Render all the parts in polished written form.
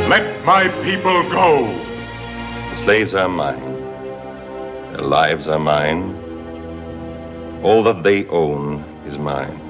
Let my people go! The slaves are mine. Their lives are mine. All that they own is mine.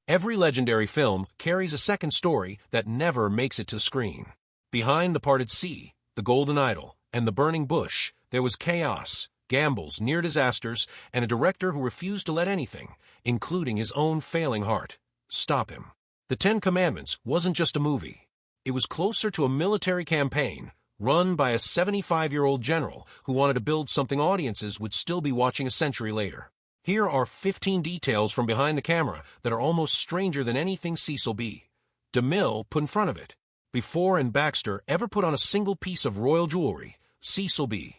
Every legendary film carries a second story that never makes it to the screen. Behind The Parted Sea, The Golden Idol, and The Burning Bush, there was chaos, gambles, near disasters, and a director who refused to let anything, including his own failing heart, stop him. The Ten Commandments wasn't just a movie. It was closer to a military campaign run by a 75-year-old general who wanted to build something audiences would still be watching a century later. Here are 15 details from behind the camera that are almost stranger than anything Cecil B. DeMille put in front of it. Before and Baxter ever put on a single piece of royal jewelry, Cecil B.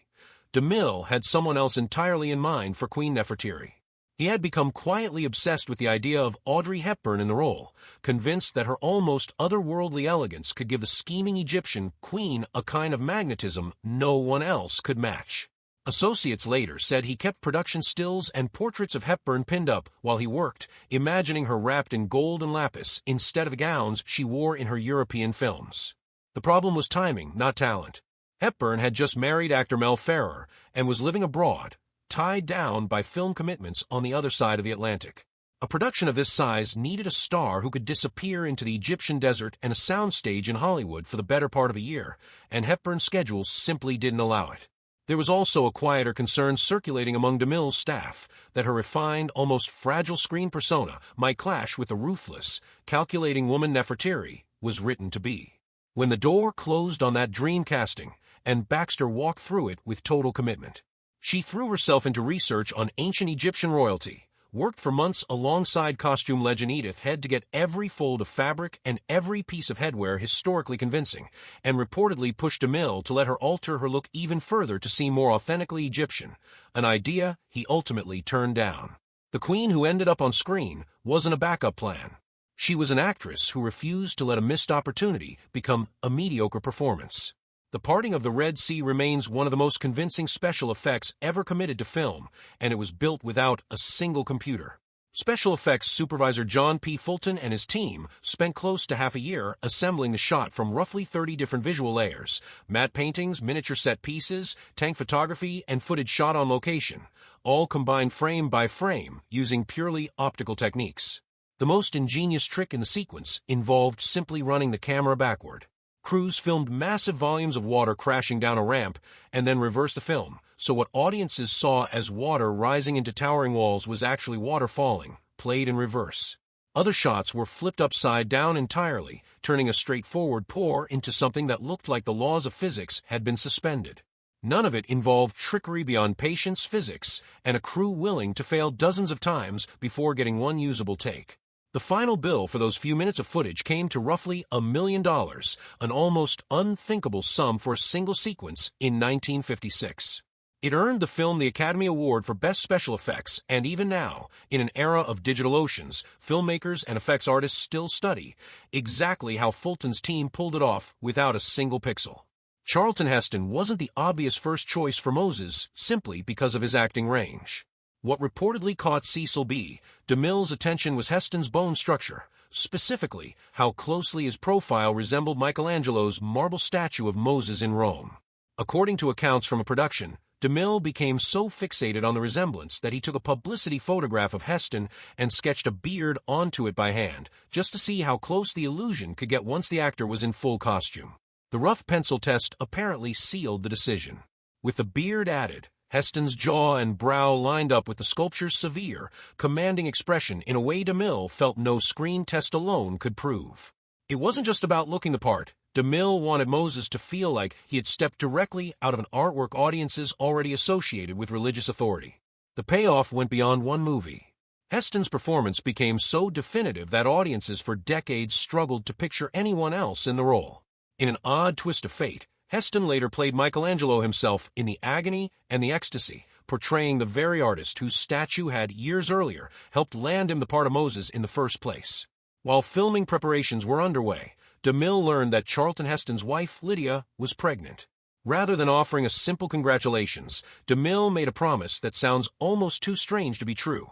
DeMille had someone else entirely in mind for Queen Nefertiti. He had become quietly obsessed with the idea of Audrey Hepburn in the role, convinced that her almost otherworldly elegance could give the scheming Egyptian queen a kind of magnetism no one else could match. Associates later said he kept production stills and portraits of Hepburn pinned up while he worked, imagining her wrapped in gold and lapis instead of the gowns she wore in her European films. The problem was timing, not talent. Hepburn had just married actor Mel Ferrer and was living abroad, tied down by film commitments on the other side of the Atlantic. A production of this size needed a star who could disappear into the Egyptian desert and a soundstage in Hollywood for the better part of a year, and Hepburn's schedule simply didn't allow it. There was also a quieter concern circulating among DeMille's staff that her refined, almost fragile screen persona might clash with the ruthless, calculating woman Nefertiti was written to be. When the door closed on that dream casting, and Baxter walked through it with total commitment, she threw herself into research on ancient Egyptian royalty, worked for months alongside costume legend Edith Head to get every fold of fabric and every piece of headwear historically convincing, and reportedly pushed DeMille to let her alter her look even further to seem more authentically Egyptian, an idea he ultimately turned down. The queen who ended up on screen wasn't a backup plan. She was an actress who refused to let a missed opportunity become a mediocre performance. The Parting of the Red Sea remains one of the most convincing special effects ever committed to film, and it was built without a single computer. Special effects supervisor John P. Fulton and his team spent close to half a year assembling the shot from roughly 30 different visual layers, matte paintings, miniature set pieces, tank photography, and footage shot on location, all combined frame by frame using purely optical techniques. The most ingenious trick in the sequence involved simply running the camera backward. Crews filmed massive volumes of water crashing down a ramp and then reversed the film, so what audiences saw as water rising into towering walls was actually water falling, played in reverse. Other shots were flipped upside down entirely, turning a straightforward pour into something that looked like the laws of physics had been suspended. None of it involved trickery beyond patience, physics, and a crew willing to fail dozens of times before getting one usable take. The final bill for those few minutes of footage came to roughly $1 million, an almost unthinkable sum for a single sequence in 1956. It earned the film the Academy Award for Best Special Effects, and even now, in an era of digital oceans, filmmakers and effects artists still study exactly how Fulton's team pulled it off without a single pixel. Charlton Heston wasn't the obvious first choice for Moses simply because of his acting range. What reportedly caught Cecil B. DeMille's attention was Heston's bone structure, specifically how closely his profile resembled Michelangelo's marble statue of Moses in Rome. According to accounts from a production, DeMille became so fixated on the resemblance that he took a publicity photograph of Heston and sketched a beard onto it by hand, just to see how close the illusion could get once the actor was in full costume. The rough pencil test apparently sealed the decision. With the beard added, Heston's jaw and brow lined up with the sculpture's severe, commanding expression in a way DeMille felt no screen test alone could prove. It wasn't just about looking the part. DeMille wanted Moses to feel like he had stepped directly out of an artwork audiences already associated with religious authority. The payoff went beyond one movie. Heston's performance became so definitive that audiences for decades struggled to picture anyone else in the role. In an odd twist of fate, Heston later played Michelangelo himself in the agony and the ecstasy, portraying the very artist whose statue had, years earlier, helped land him the part of Moses in the first place. While filming preparations were underway, DeMille learned that Charlton Heston's wife, Lydia, was pregnant. Rather than offering a simple congratulations, DeMille made a promise that sounds almost too strange to be true.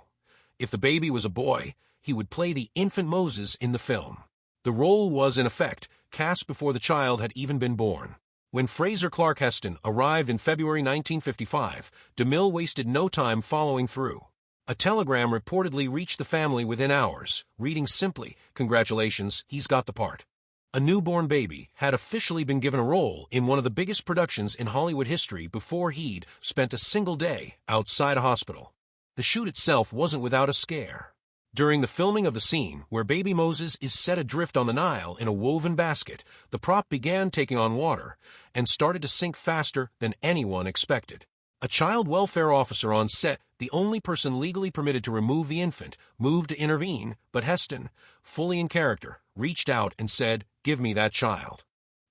If the baby was a boy, he would play the infant Moses in the film. The role was, in effect, cast before the child had even been born. When Fraser Clark Heston arrived in February 1955, DeMille wasted no time following through. A telegram reportedly reached the family within hours, reading simply, "Congratulations, he's got the part." A newborn baby had officially been given a role in one of the biggest productions in Hollywood history before he'd spent a single day outside a hospital. The shoot itself wasn't without a scare. During the filming of the scene where baby Moses is set adrift on the Nile in a woven basket, the prop began taking on water and started to sink faster than anyone expected. A child welfare officer on set, the only person legally permitted to remove the infant, moved to intervene, but Heston, fully in character, reached out and said, "Give me that child."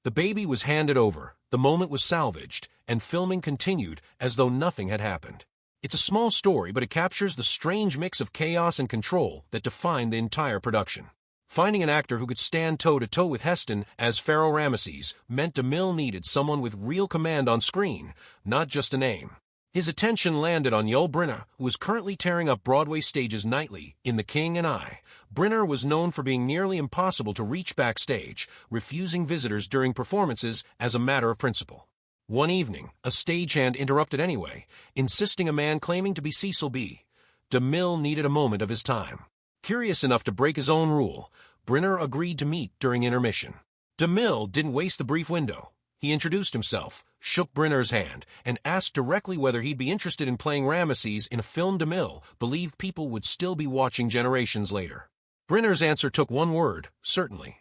The baby was handed over, the moment was salvaged, and filming continued as though nothing had happened. It's a small story, but it captures the strange mix of chaos and control that defined the entire production. Finding an actor who could stand toe-to-toe with Heston as Pharaoh Ramesses meant DeMille needed someone with real command on screen, not just a name. His attention landed on Yul Brynner, who is currently tearing up Broadway stages nightly in The King and I. Brynner was known for being nearly impossible to reach backstage, refusing visitors during performances as a matter of principle. One evening, a stagehand interrupted anyway, insisting a man claiming to be Cecil B. DeMille needed a moment of his time. Curious enough to break his own rule, Brynner agreed to meet during intermission. DeMille didn't waste the brief window. He introduced himself, shook Brynner's hand, and asked directly whether he'd be interested in playing Ramesses in a film DeMille believed people would still be watching generations later. Brynner's answer took one word: certainly.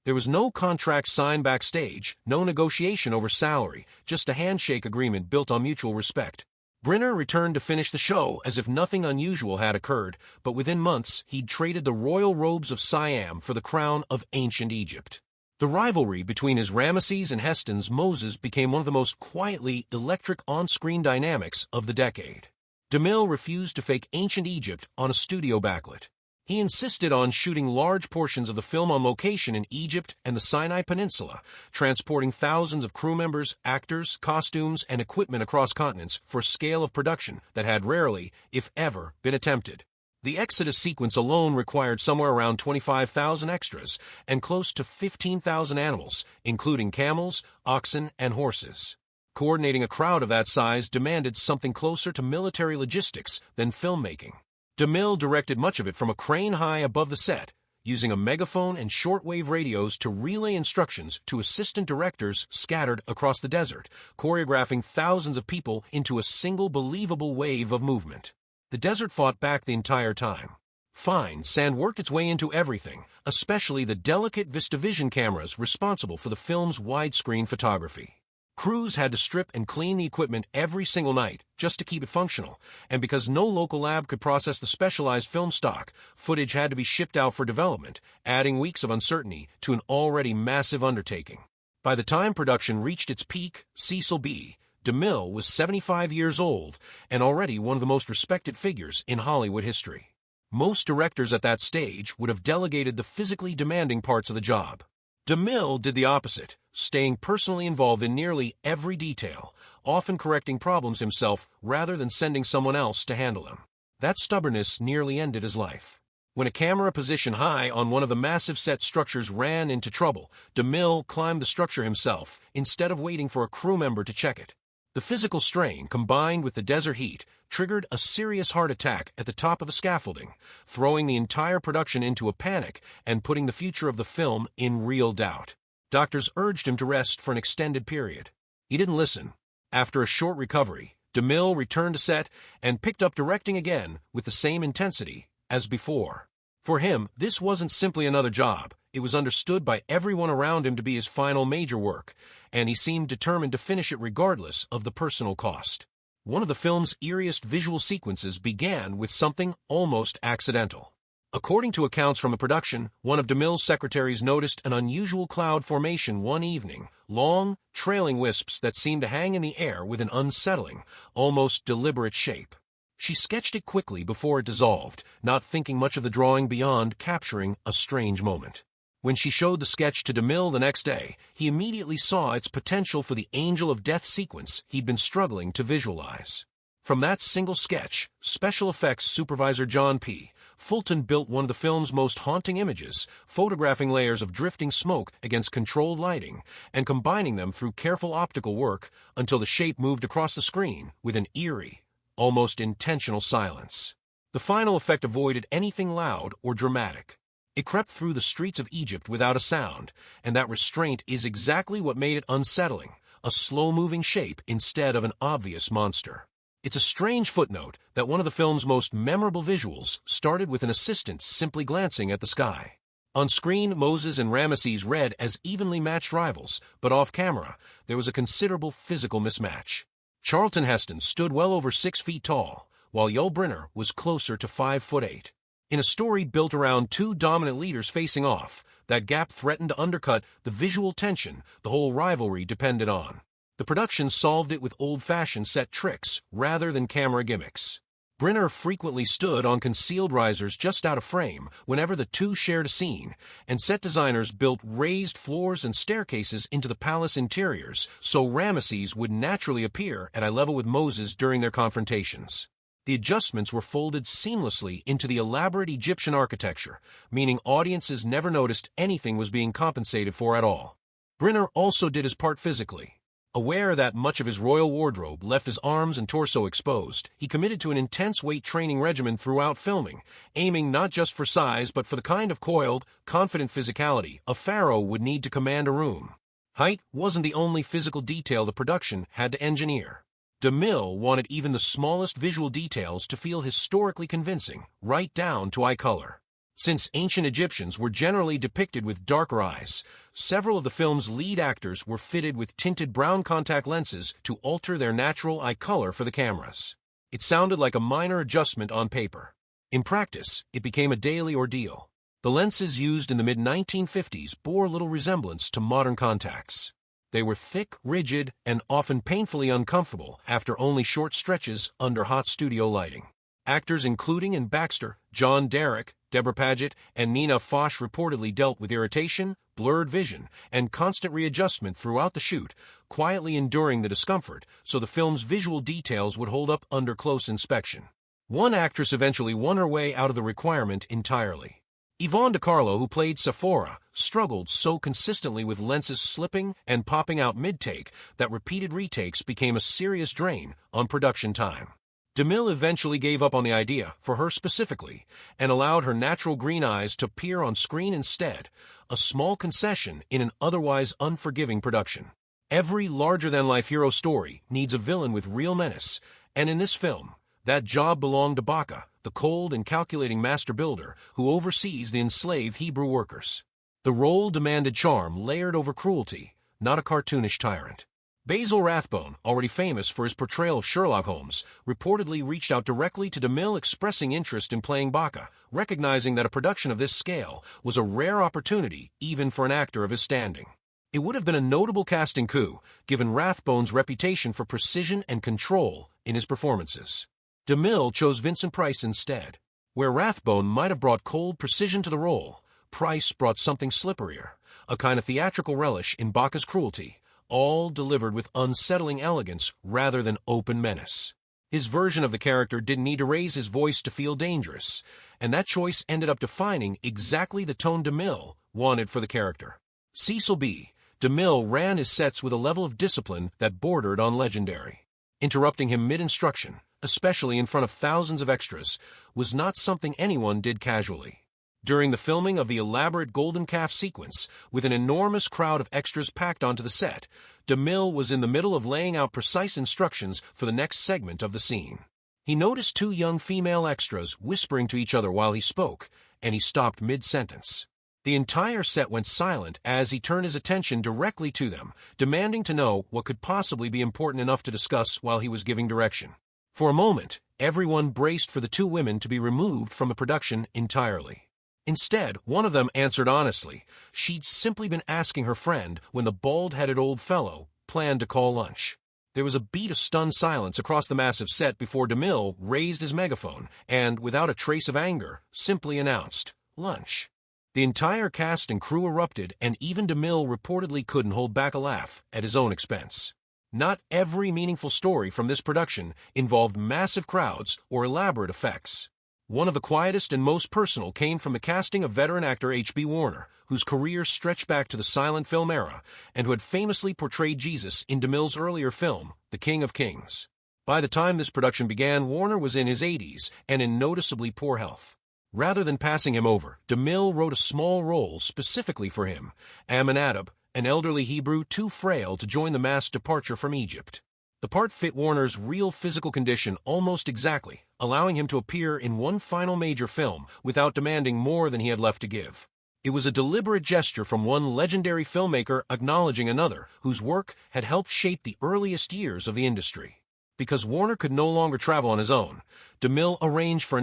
There was no contract signed backstage, no negotiation over salary, just a handshake agreement built on mutual respect. Brynner returned to finish the show as if nothing unusual had occurred, but within months he'd traded the royal robes of Siam for the crown of ancient Egypt. The rivalry between his Ramesses and Heston's Moses became one of the most quietly electric on-screen dynamics of the decade. DeMille refused to fake ancient Egypt on a studio backlit. He insisted on shooting large portions of the film on location in Egypt and the Sinai Peninsula, transporting thousands of crew members, actors, costumes, and equipment across continents for a scale of production that had rarely, if ever, been attempted. The Exodus sequence alone required somewhere around 25,000 extras and close to 15,000 animals, including camels, oxen, and horses. Coordinating a crowd of that size demanded something closer to military logistics than filmmaking. DeMille directed much of it from a crane high above the set, using a megaphone and shortwave radios to relay instructions to assistant directors scattered across the desert, choreographing thousands of people into a single believable wave of movement. The desert fought back the entire time. Fine sand worked its way into everything, especially the delicate VistaVision cameras responsible for the film's widescreen photography. Crews had to strip and clean the equipment every single night just to keep it functional, and because no local lab could process the specialized film stock, footage had to be shipped out for development, adding weeks of uncertainty to an already massive undertaking. By the time production reached its peak, Cecil B. DeMille was 75 years old and already one of the most respected figures in Hollywood history. Most directors at that stage would have delegated the physically demanding parts of the job. DeMille did the opposite, staying personally involved in nearly every detail, often correcting problems himself rather than sending someone else to handle them. That stubbornness nearly ended his life. When a camera position high on one of the massive set structures ran into trouble, DeMille climbed the structure himself instead of waiting for a crew member to check it. The physical strain, combined with the desert heat, triggered a serious heart attack at the top of the scaffolding, throwing the entire production into a panic and putting the future of the film in real doubt. Doctors urged him to rest for an extended period. He didn't listen. After a short recovery, DeMille returned to set and picked up directing again with the same intensity as before. For him, this wasn't simply another job. It was understood by everyone around him to be his final major work, and he seemed determined to finish it regardless of the personal cost. One of the film's eeriest visual sequences began with something almost accidental. According to accounts from the production, one of DeMille's secretaries noticed an unusual cloud formation one evening, long, trailing wisps that seemed to hang in the air with an unsettling, almost deliberate shape. She sketched it quickly before it dissolved, not thinking much of the drawing beyond capturing a strange moment. When she showed the sketch to DeMille the next day, he immediately saw its potential for the Angel of Death sequence he'd been struggling to visualize. From that single sketch, special effects supervisor John P. Fulton built one of the film's most haunting images, photographing layers of drifting smoke against controlled lighting and combining them through careful optical work until the shape moved across the screen with an eerie, almost intentional silence. The final effect avoided anything loud or dramatic. It crept through the streets of Egypt without a sound, and that restraint is exactly what made it unsettling, a slow-moving shape instead of an obvious monster. It's a strange footnote that one of the film's most memorable visuals started with an assistant simply glancing at the sky. On screen, Moses and Ramesses read as evenly matched rivals, but off-camera, there was a considerable physical mismatch. Charlton Heston stood well over 6 feet tall, while Yul Brynner was closer to 5'8". In a story built around two dominant leaders facing off, that gap threatened to undercut the visual tension the whole rivalry depended on. The production solved it with old-fashioned set tricks rather than camera gimmicks. Brynner frequently stood on concealed risers just out of frame whenever the two shared a scene, and set designers built raised floors and staircases into the palace interiors so Ramesses would naturally appear at eye level with Moses during their confrontations. The adjustments were folded seamlessly into the elaborate Egyptian architecture, meaning audiences never noticed anything was being compensated for at all. Brynner also did his part physically. Aware that much of his royal wardrobe left his arms and torso exposed, he committed to an intense weight training regimen throughout filming, aiming not just for size but for the kind of coiled, confident physicality a pharaoh would need to command a room. Height wasn't the only physical detail the production had to engineer. DeMille wanted even the smallest visual details to feel historically convincing, right down to eye color. Since ancient Egyptians were generally depicted with darker eyes, several of the film's lead actors were fitted with tinted brown contact lenses to alter their natural eye color for the cameras. It sounded like a minor adjustment on paper. In practice, it became a daily ordeal. The lenses used in the mid-1950s bore little resemblance to modern contacts. They were thick, rigid, and often painfully uncomfortable after only short stretches under hot studio lighting. Actors including in Baxter, John Derrick, Deborah Paget, and Nina Foch reportedly dealt with irritation, blurred vision, and constant readjustment throughout the shoot, quietly enduring the discomfort so the film's visual details would hold up under close inspection. One actress eventually won her way out of the requirement entirely. Yvonne DiCarlo, who played Sephora, struggled so consistently with lenses slipping and popping out mid-take that repeated retakes became a serious drain on production time. DeMille eventually gave up on the idea, for her specifically, and allowed her natural green eyes to appear on screen instead, a small concession in an otherwise unforgiving production. Every larger-than-life hero story needs a villain with real menace, and in this film, that job belonged to Baka, the cold and calculating master builder who oversees the enslaved Hebrew workers. The role demanded charm layered over cruelty, not a cartoonish tyrant. Basil Rathbone, already famous for his portrayal of Sherlock Holmes, reportedly reached out directly to DeMille expressing interest in playing Baka, recognizing that a production of this scale was a rare opportunity even for an actor of his standing. It would have been a notable casting coup, given Rathbone's reputation for precision and control in his performances. DeMille chose Vincent Price instead. Where Rathbone might have brought cold precision to the role, Price brought something slipperier, a kind of theatrical relish in Baka's cruelty, all delivered with unsettling elegance rather than open menace. His version of the character didn't need to raise his voice to feel dangerous, and that choice ended up defining exactly the tone DeMille wanted for the character. Cecil B. DeMille ran his sets with a level of discipline that bordered on legendary. Interrupting him mid-instruction, especially in front of thousands of extras, was not something anyone did casually. During the filming of the elaborate Golden Calf sequence, with an enormous crowd of extras packed onto the set, DeMille was in the middle of laying out precise instructions for the next segment of the scene. He noticed two young female extras whispering to each other while he spoke, and he stopped mid-sentence. The entire set went silent as he turned his attention directly to them, demanding to know what could possibly be important enough to discuss while he was giving direction. For a moment, everyone braced for the two women to be removed from the production entirely. Instead, one of them answered honestly. She'd simply been asking her friend when the bald-headed old fellow planned to call lunch. There was a beat of stunned silence across the massive set before DeMille raised his megaphone and, without a trace of anger, simply announced, "Lunch." The entire cast and crew erupted, and even DeMille reportedly couldn't hold back a laugh at his own expense. Not every meaningful story from this production involved massive crowds or elaborate effects. One of the quietest and most personal came from the casting of veteran actor H.B. Warner, whose career stretched back to the silent film era and who had famously portrayed Jesus in DeMille's earlier film, The King of Kings. By the time this production began, Warner was in his 80s and in noticeably poor health. Rather than passing him over, DeMille wrote a small role specifically for him, Amminadab, an elderly Hebrew too frail to join the mass departure from Egypt. The part fit Warner's real physical condition almost exactly, allowing him to appear in one final major film without demanding more than he had left to give. It was a deliberate gesture from one legendary filmmaker acknowledging another whose work had helped shape the earliest years of the industry. Because Warner could no longer travel on his own, DeMille arranged for